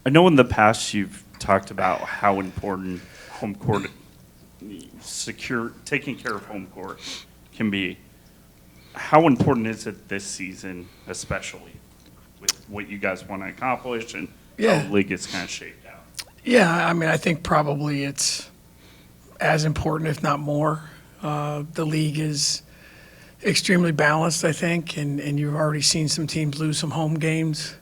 I know in the past you've talked about how important home court taking care of home court can be. How important is it this season, especially with what you guys want to accomplish and how Yeah. the league is kind of shaped out? Yeah, I mean, I think probably it's as important, if not more. The league is extremely balanced, I think, and you've already seen some teams lose some home games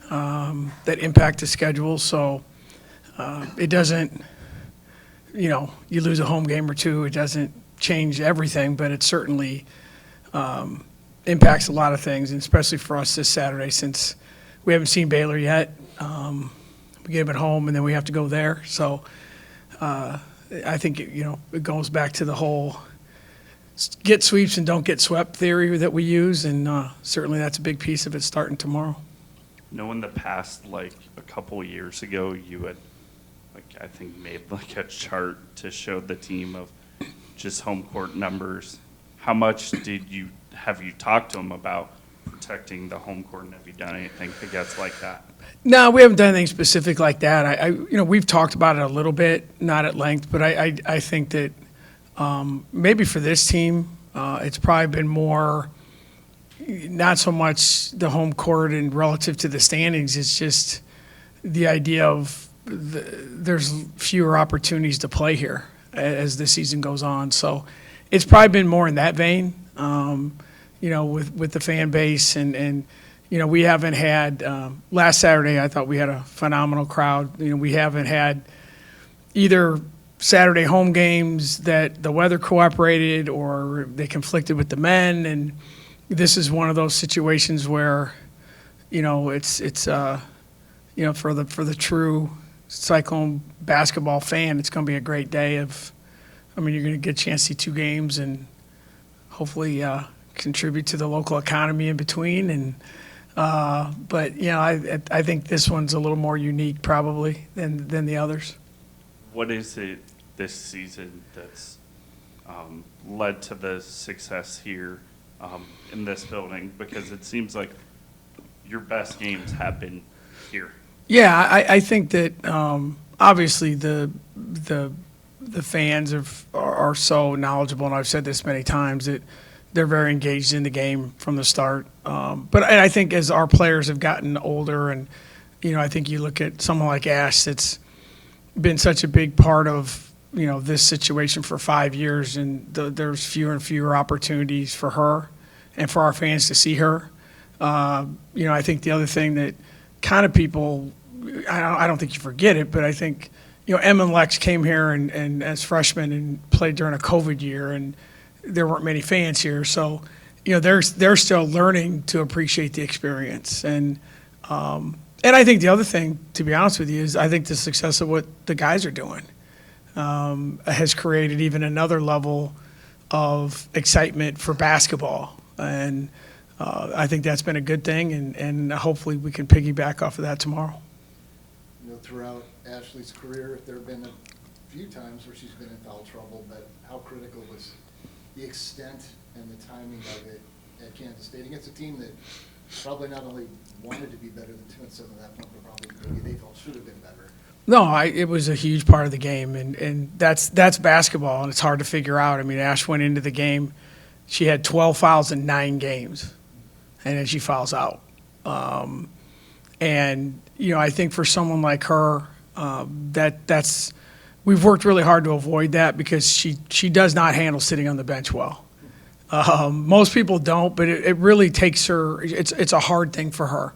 that impact the schedule. So it doesn't, you lose a home game or two, it doesn't change everything, but it certainly impacts a lot of things, and especially for us this Saturday since we haven't seen Baylor yet. We get them at home, and then we have to go there. So I think it goes back to the whole get sweeps and don't get swept theory that we use, and certainly that's a big piece of it starting tomorrow. Know in the past, like a couple of years ago, you had, I think, made like a chart to show the team of just home court numbers. How much have you talked to them about protecting the home court, and have you done anything against like that? No, we haven't done anything specific like that. We've talked about it a little bit, not at length, but I think that maybe for this team, it's probably been more, not so much the home court and relative to the standings. It's just the idea of there's fewer opportunities to play here as the season goes on. So it's probably been more in that vein, with the fan base and we haven't had last Saturday. I thought we had a phenomenal crowd. We haven't had either Saturday home games that the weather cooperated or they conflicted with the men, and this is one of those situations where it's for the true Cyclone basketball fan, it's going to be a great day. You're going to get a chance to see two games and hopefully contribute to the local economy in between. And but I think this one's a little more unique probably than the others. What is it this season that's led to the success here in this building? Because it seems like your best games have been here. Yeah, I think that obviously the fans are so knowledgeable, and I've said this many times, that they're very engaged in the game from the start. But I think as our players have gotten older, and I think you look at someone like Ash that's been such a big part of this situation for 5 years, and there's fewer and fewer opportunities for her and for our fans to see her. I think the other thing that kind of people, I don't think you forget it, but I think Em and Lex came here and as freshmen and played during a COVID year, and there weren't many fans here, so they're still learning to appreciate the experience. And I think the other thing, to be honest with you, is I think the success of what the guys are doing has created even another level of excitement for basketball, and I think that's been a good thing, and hopefully we can piggyback off of that tomorrow. Throughout Ashley's career, there have been a few times where she's been in foul trouble, but how critical was the extent and the timing of it at Kansas State against a team that probably not only wanted to be better than 2-7 at that point, but probably maybe they felt should have been better? No, it was a huge part of the game, and that's basketball, and it's hard to figure out. I mean, Ash went into the game, she had 12 fouls in 9 games, and then she fouls out. And I think for someone like her, that's we've worked really hard to avoid that, because she does not handle sitting on the bench well. Most people don't, but it really takes her. It's a hard thing for her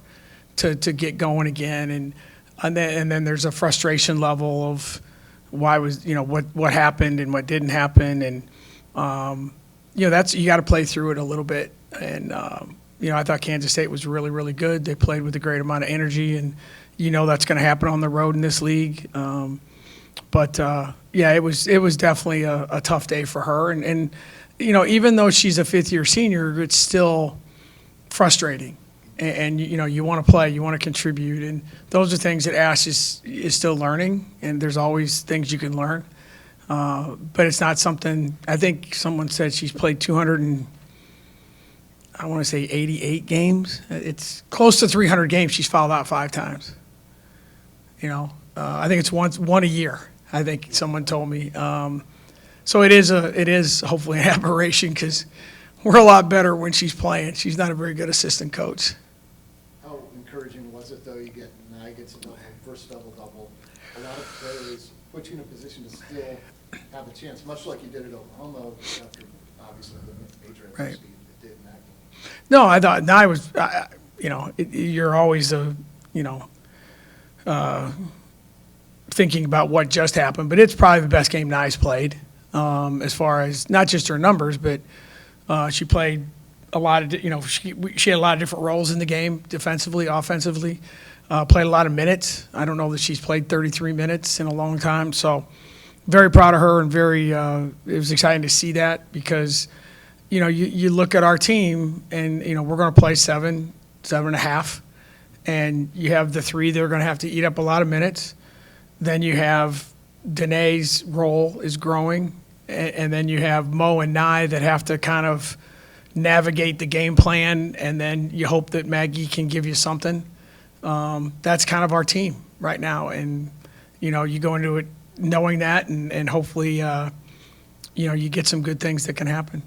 to get going again, and then there's a frustration level of why was what happened and what didn't happen, and that's, you got to play through it a little bit. And I thought Kansas State was really, really good. They played with a great amount of energy, and that's going to happen on the road in this league. But it was definitely a tough day for her, and even though she's a fifth-year senior, it's still frustrating. And you want to play, you want to contribute, and those are things that Ash is still learning, and there's always things you can learn. But it's not something, I think someone said she's played 88 games. It's close to 300 games. She's fouled out 5 times. I think it's one a year, I think someone told me. So it is hopefully an aberration because we're a lot better when she's playing. She's not a very good assistant coach. How encouraging was it, though? Now gets a first double-double. A lot of players put you in a position to still have a chance, much like you did at Oklahoma after, obviously, the major adversity it did in that game. No, I thought Nye was, you're always thinking about what just happened, but it's probably the best game Nye's played as far as not just her numbers, but she played a lot of, she had a lot of different roles in the game, defensively, offensively, played a lot of minutes. I don't know that she's played 33 minutes in a long time, so very proud of her and it was exciting to see that because, you look at our team and, we're going to play 7.5, and you have the three that are going to have to eat up a lot of minutes. Then you have Danae's role is growing, and then you have Mo and Nye that have to kind of navigate the game plan, and then you hope that Maggie can give you something. That's kind of our team right now, and you go into it knowing that, and hopefully you get some good things that can happen.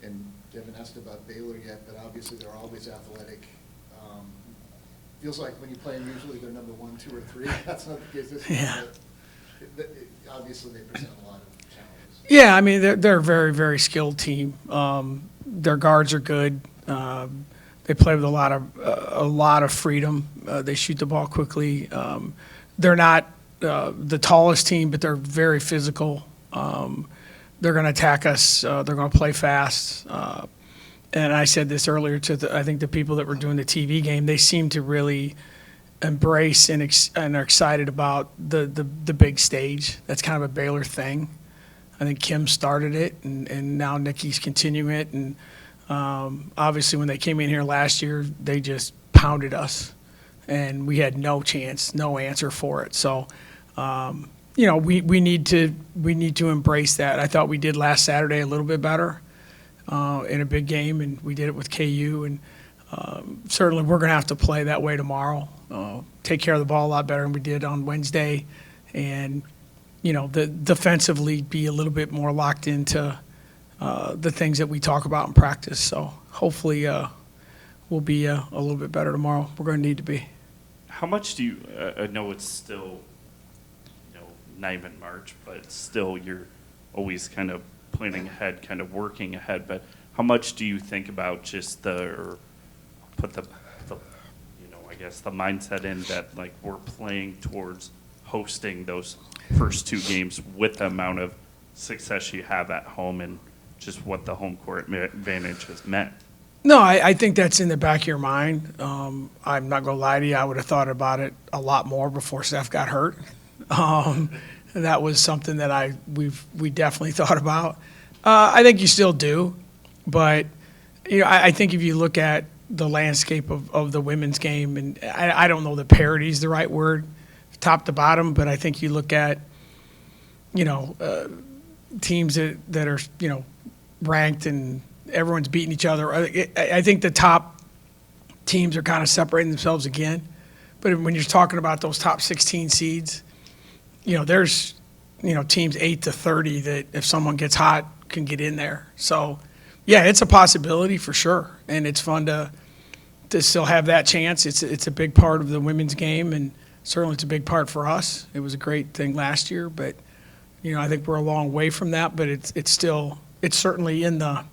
And Devin asked about Baylor yet, but obviously they're always athletic. Feels like when you play them, usually they're number 1, 2, or 3. That's not the case this year. Yeah. But obviously they present a lot of challenges. Yeah, I mean, they're a very, very skilled team. Their guards are good. They play with a lot of freedom. They shoot the ball quickly. They're not the tallest team, but they're very physical. They're going to attack us. They're going to play fast. And I said this earlier to I think the people that were doing the TV game. They seem to really embrace and are excited about the big stage. That's kind of a Baylor thing. I think Kim started it, and now Nikki's continuing it. And obviously, when they came in here last year, they just pounded us, and we had no chance, no answer for it. So, we need to embrace that. I thought we did last Saturday a little bit better in a big game, and we did it with KU. And certainly, we're going to have to play that way tomorrow. Take care of the ball a lot better than we did on Wednesday, and defensively be a little bit more locked into the things that we talk about in practice. So hopefully we'll be a little bit better tomorrow. We're going to need to be. How much do you, I know it's still, not even March, but still you're always kind of planning ahead, kind of working ahead, but how much do you think about just or put the I guess the mindset in that like we're playing towards hosting those first 2 games with the amount of success you have at home and just what the home court advantage has meant? No, I think that's in the back of your mind. I'm not going to lie to you. I would have thought about it a lot more before Steph got hurt. That was something that we definitely thought about. I think you still do, but I think if you look at the landscape of the women's game, and I don't know that parity is the right word, top to bottom, but I think you look at teams that are ranked and everyone's beating each other. I think the top teams are kind of separating themselves again. But when you're talking about those top 16 seeds, there's teams 8 to 30 that if someone gets hot can get in there. So yeah, it's a possibility for sure, and it's fun to still have that chance. It's a big part of the women's game, and certainly it's a big part for us. It was a great thing last year, but I think we're a long way from that. But it's certainly in the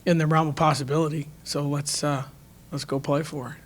realm of possibility. So let's go play for it.